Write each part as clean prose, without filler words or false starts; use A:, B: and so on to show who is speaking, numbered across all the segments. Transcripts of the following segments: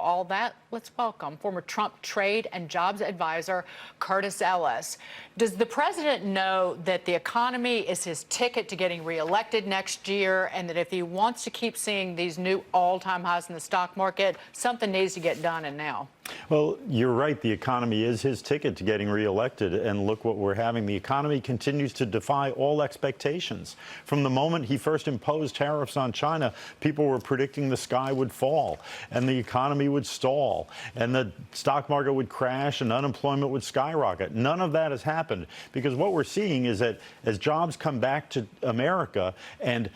A: all that, let's welcome former Trump trade and jobs advisor Curtis Ellis. Does the president know that the economy is his ticket to getting reelected next year, and that if he wants to keep seeing these new all-time highs in the stock market, something needs to get done and now?
B: Well, you're right. The economy is his ticket to getting reelected. And look what we're having. The economy continues to defy all expectations. From the moment he first imposed tariffs on China, people were predicting the sky would fall and the economy would stall and the stock market would crash and unemployment would skyrocket. None of that has happened, because what we're seeing is that as jobs come back to America and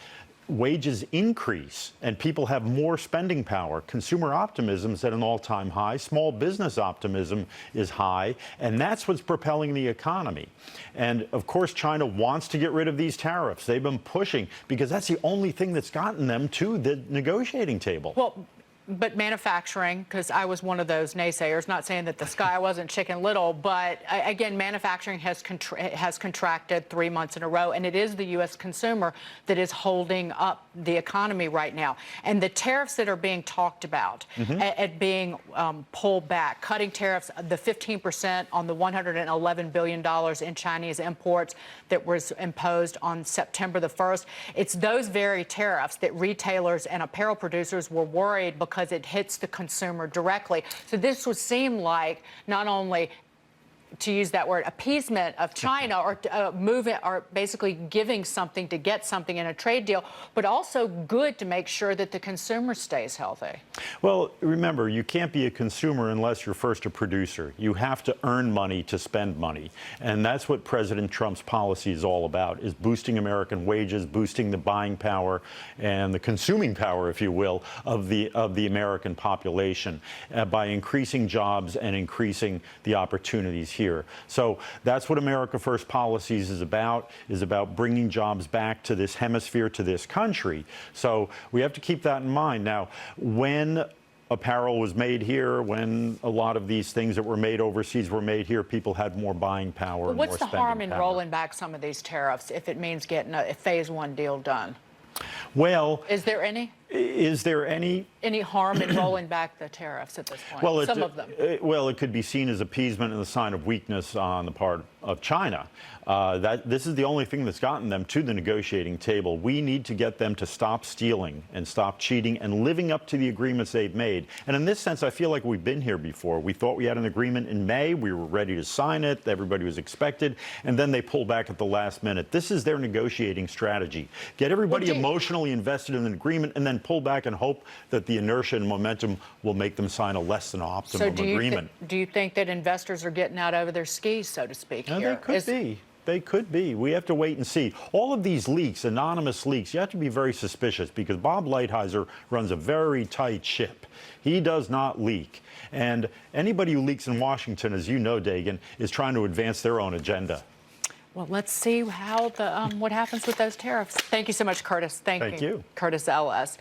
B: wages increase and people have more spending power, consumer optimism is at an all-time high, small business optimism is high, and that's what's propelling the economy. And of course, China wants to get rid of these tariffs. They've been pushing because that's the only thing that's gotten them to the negotiating table.
A: Well, but manufacturing, because I was one of those naysayers, not saying that the sky wasn't Chicken Little, but again, manufacturing has contracted 3 months in a row, and it is the U.S. consumer that is holding up the economy right now. And the tariffs that are being talked about at being pulled back, cutting tariffs, the 15% on the $111 billion in Chinese imports that was imposed on September the 1st, it's those very tariffs that retailers and apparel producers were worried because it hits the consumer directly. So this would seem like not only, to use that word, appeasement of China, or moving, or basically giving something to get something in a trade deal, but also good to make sure that the consumer stays healthy.
B: Well, remember, you can't be a consumer unless you're first a producer. You have to earn money to spend money. And that's what President Trump's policy is all about, is boosting American wages, boosting the buying power and the consuming power, if you will, of the American population by increasing jobs and increasing the opportunities here. So that's what America First Policies is about bringing jobs back to this hemisphere, to this country. So we have to keep that in mind. Now, when apparel was made here, when a lot of these things that were made overseas were made here, people had more buying power and more spending power.
A: What's the harm in rolling back some of these tariffs if it means getting a phase one deal done?
B: Well,
A: is there any harm in rolling back the tariffs at this point?
B: Well,
A: some of them.
B: Well, it could be seen as appeasement and a sign of weakness on the part of China. This is the only thing that's gotten them to the negotiating table. We need to get them to stop stealing and stop cheating and living up to the agreements they've made. And in this sense, I feel like we've been here before. We thought we had an agreement in May. We were ready to sign it. Everybody was expected. And then they pull back at the last minute. This is their negotiating strategy. Get everybody emotionally invested in an agreement and then pull back and hope that the inertia and momentum will make them sign a less than optimum agreement.
A: Do you think that investors are getting out over their skis, so to speak, here?
B: They could be. They could be. We have to wait and see. All of these leaks, anonymous leaks, you have to be very suspicious, because Bob Lighthizer runs a very tight ship. He does not leak. And anybody who leaks in Washington, as you know, Dagan, is trying to advance their own agenda.
A: Well, let's see how what happens with those tariffs. Thank you so much, Curtis. Thank you. Curtis Ellis.